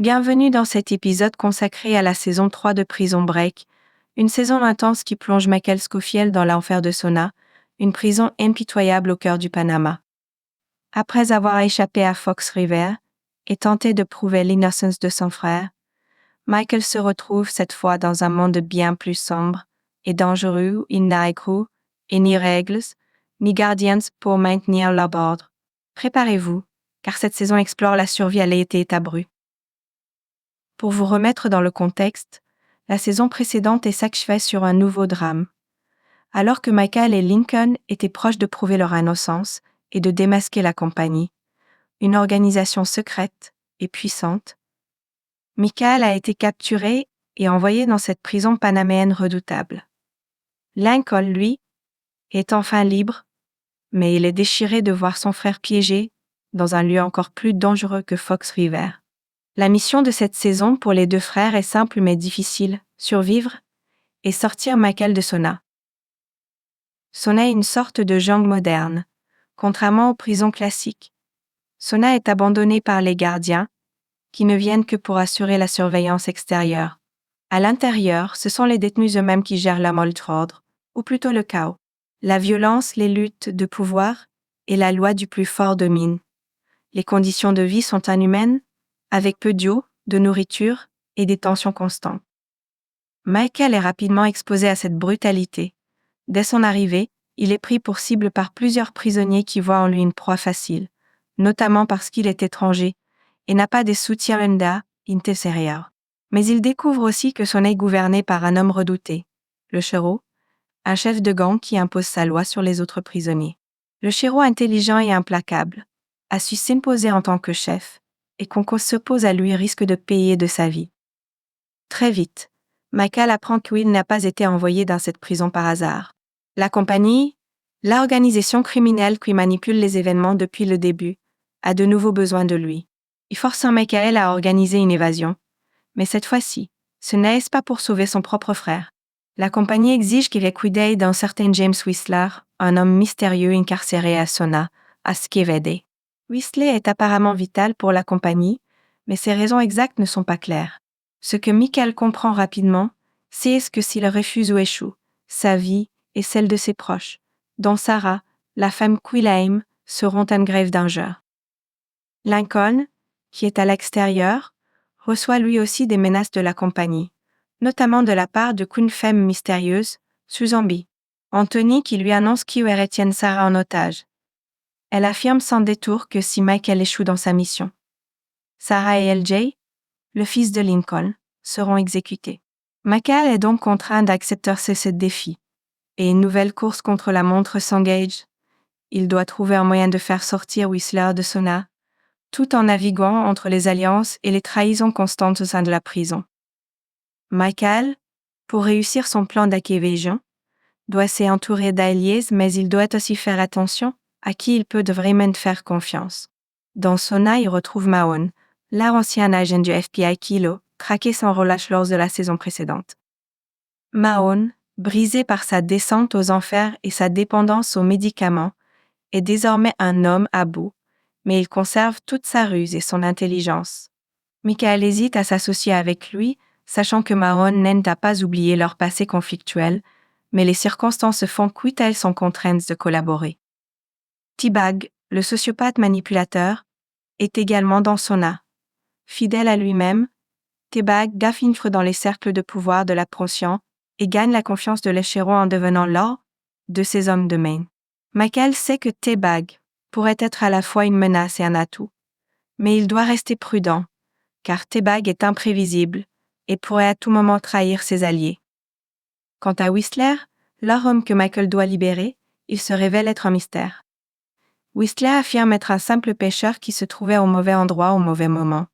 Bienvenue dans cet épisode consacré à la saison 3 de Prison Break, une saison intense qui plonge Michael Scofield dans l'enfer de Sona, une prison impitoyable au cœur du Panama. Après avoir échappé à Fox River et tenté de prouver l'innocence de son frère, Michael se retrouve cette fois dans un monde bien plus sombre et dangereux où il n'a écrou et ni règles, ni gardiens pour maintenir l'ordre. Préparez-vous, car cette saison explore la survie à l'été brut. Pour vous remettre dans le contexte, la saison précédente s'achevait sur un nouveau drame. Alors que Michael et Lincoln étaient proches de prouver leur innocence et de démasquer la compagnie, une organisation secrète et puissante, Michael a été capturé et envoyé dans cette prison panaméenne redoutable. Lincoln, lui, est enfin libre, mais il est déchiré de voir son frère piégé dans un lieu encore plus dangereux que Fox River. La mission de cette saison pour les deux frères est simple mais difficile, survivre et sortir Michael de Sona. Sona est une sorte de jungle moderne. Contrairement aux prisons classiques, Sona est abandonnée par les gardiens, qui ne viennent que pour assurer la surveillance extérieure. À l'intérieur, ce sont les détenus eux-mêmes qui gèrent la ordre, ou plutôt le chaos. La violence, les luttes de pouvoir et la loi du plus fort domine. Les conditions de vie sont inhumaines, avec peu d'eau, de nourriture et des tensions constantes. Michael est rapidement exposé à cette brutalité. Dès son arrivée, il est pris pour cible par plusieurs prisonniers qui voient en lui une proie facile, notamment parce qu'il est étranger et n'a pas de soutien intérieur. Mais il découvre aussi que Sona est gouverné par un homme redouté, le Shero, un chef de gang qui impose sa loi sur les autres prisonniers. Le Shero intelligent et implacable a su s'imposer en tant que chef, et quiconque s'oppose à lui risque de payer de sa vie. Très vite, Michael apprend que Will n'a pas été envoyé dans cette prison par hasard. La compagnie, l'organisation criminelle qui manipule les événements depuis le début, a de nouveau besoin de lui. Il force Michael à organiser une évasion. Mais cette fois-ci, ce n'est pas pour sauver son propre frère. La compagnie exige qu'il liquide d'un certain James Whistler, un homme mystérieux incarcéré à Sona, à Skevede. Whistler est apparemment vital pour la compagnie, mais ses raisons exactes ne sont pas claires. Ce que Michael comprend rapidement, c'est que s'il refuse ou échoue, sa vie et celle de ses proches, dont Sarah, la femme qu'il aime, seront en grève d'injure. Lincoln, qui est à l'extérieur, reçoit lui aussi des menaces de la compagnie, notamment de la part d'une femme mystérieuse, Susan B. Anthony qui lui annonce qu'il retient Sarah en otage. Elle affirme sans détour que si Michael échoue dans sa mission, Sarah et LJ, le fils de Lincoln, seront exécutés. Michael est donc contraint d'accepter ce défi, et une nouvelle course contre la montre s'engage. Il doit trouver un moyen de faire sortir Whistler de Sona, tout en naviguant entre les alliances et les trahisons constantes au sein de la prison. Michael, pour réussir son plan d'évasion, doit s'entourer d'alliés, mais il doit aussi faire attention à qui il peut vraiment faire confiance. Dans Sona, il retrouve Mahone, l'ancien agent du FBI qui l'a traqué sans relâche lors de la saison précédente. Mahone, brisé par sa descente aux enfers et sa dépendance aux médicaments, est désormais un homme à bout, mais il conserve toute sa ruse et son intelligence. Michael hésite à s'associer avec lui, sachant que Mahone n'a pas oublié leur passé conflictuel, mais les circonstances font qu'elles sont contraintes de collaborer. T-Bag, le sociopathe manipulateur, est également dans Sona. Fidèle à lui-même, T-Bag s'infiltre dans les cercles de pouvoir de la prison et gagne la confiance de l'Écheron en devenant l'un de ses hommes de main. Michael sait que T-Bag pourrait être à la fois une menace et un atout, mais il doit rester prudent, car T-Bag est imprévisible et pourrait à tout moment trahir ses alliés. Quant à Whistler, l'homme que Michael doit libérer, il se révèle être un mystère. Whistler affirme être un simple pêcheur qui se trouvait au mauvais endroit au mauvais moment,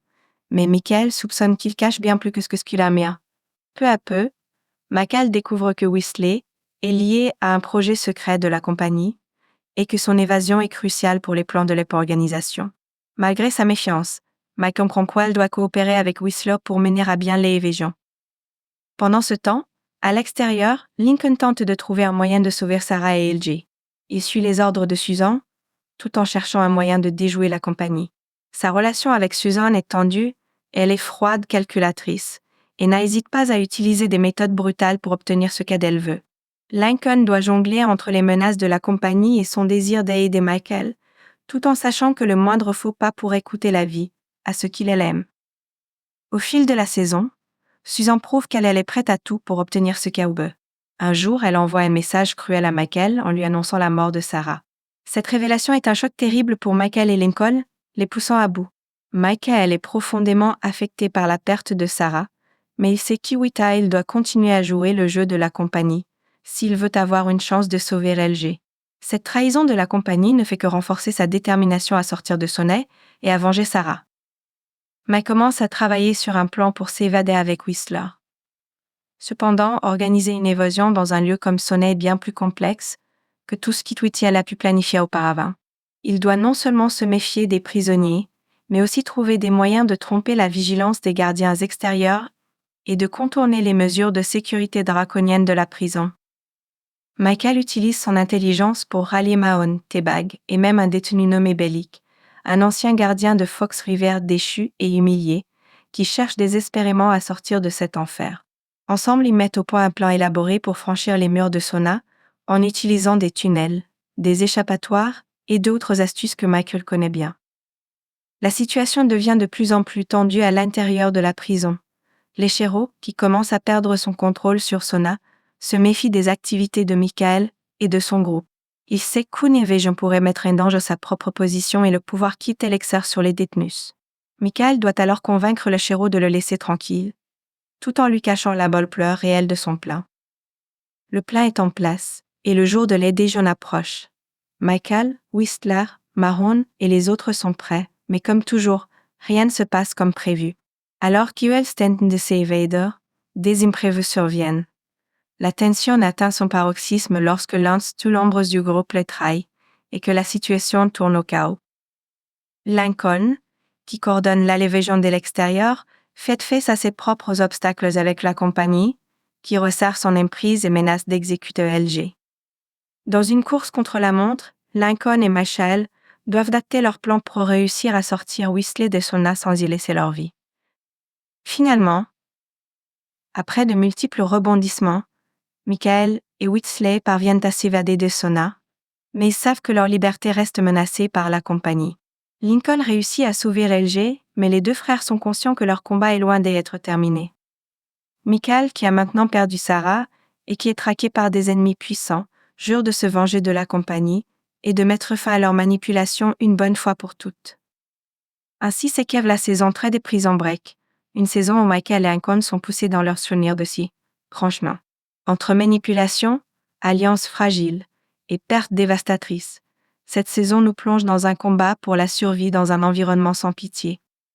mais Michael soupçonne qu'il cache bien plus que ce qu'il a mis. Peu à peu, Michael découvre que Whistler est lié à un projet secret de la compagnie et que son évasion est cruciale pour les plans de l'organisation. Malgré sa méfiance, Mike comprend qu'il doit coopérer avec Whistler pour mener à bien l'évasion. Pendant ce temps, à l'extérieur, Lincoln tente de trouver un moyen de sauver Sarah et LJ. Il suit les ordres de Susan, tout en cherchant un moyen de déjouer la compagnie. Sa relation avec Susan est tendue, Elle est froide, calculatrice, et n'hésite pas à utiliser des méthodes brutales pour obtenir ce qu'elle veut. Lincoln doit jongler entre les menaces de la compagnie et son désir d'aider Michael, tout en sachant que le moindre faux pas pourrait coûter la vie à ce qu'il aime. Au fil de la saison, Susan prouve qu'elle est prête à tout pour obtenir ce qu'elle veut. Un jour, elle envoie un message cruel à Michael en lui annonçant la mort de Sarah. Cette révélation est un choc terrible pour Michael et Lincoln, les poussant à bout. Michael est profondément affecté par la perte de Sarah, mais il sait qu'Iwita doit continuer à jouer le jeu de la compagnie, s'il veut avoir une chance de sauver LG. Cette trahison de la compagnie ne fait que renforcer sa détermination à sortir de Sonnet et à venger Sarah. Mike commence à travailler sur un plan pour s'évader avec Whistler. Cependant, organiser une évasion dans un lieu comme Sonnet est bien plus complexe que tout ce qu'Iwita a pu planifier auparavant. Il doit non seulement se méfier des prisonniers, mais aussi trouver des moyens de tromper la vigilance des gardiens extérieurs et de contourner les mesures de sécurité draconiennes de la prison. Michael utilise son intelligence pour rallier Mahon, T-Bag et même un détenu nommé Bellic, un ancien gardien de Fox River déchu et humilié, qui cherche désespérément à sortir de cet enfer. Ensemble, ils mettent au point un plan élaboré pour franchir les murs de Sona, en utilisant des tunnels, des échappatoires et d'autres astuces que Michael connaît bien. La situation devient de plus en plus tendue à l'intérieur de la prison. L'Eshero, qui commence à perdre son contrôle sur Sona, se méfie des activités de Michael et de son groupe. Il sait qu'une évasion pourrait mettre en danger sa propre position et le pouvoir quitter l'exerce sur les détenus. Michael doit alors convaincre l'Eshero de le laisser tranquille, tout en lui cachant la bonne pleure réelle de son plan. Le plan est en place, et le jour de l'évasion approche. Michael, Whistler, Mahon et les autres sont prêts, mais comme toujours, rien ne se passe comme prévu. Alors qu'Ewell tente de s'évader, des imprévus surviennent. La tension atteint son paroxysme lorsque l'un des membres du groupe les trahit, et que la situation tourne au chaos. Lincoln, qui coordonne l'évasion de l'extérieur, fait face à ses propres obstacles avec la compagnie, qui resserre son emprise et menace d'exécuter LG. Dans une course contre la montre, Lincoln et Michael doivent adapter leur plan pour réussir à sortir Whistler de Sona sans y laisser leur vie. Finalement, après de multiples rebondissements, Michael et Whistler parviennent à s'évader de Sona, mais ils savent que leur liberté reste menacée par la compagnie. Lincoln réussit à sauver LG, mais les deux frères sont conscients que leur combat est loin d'être terminé. Michael, qui a maintenant perdu Sarah et qui est traqué par des ennemis puissants, jure de se venger de la compagnie et de mettre fin à leur manipulation une bonne fois pour toutes. Ainsi s'achève la saison 3 des Prison Break, une saison où Michael et Lincoln sont poussés dans leurs souvenirs de si, franchement. Entre manipulation, alliance fragile et perte dévastatrice, cette saison nous plonge dans un combat pour la survie dans un environnement sans pitié.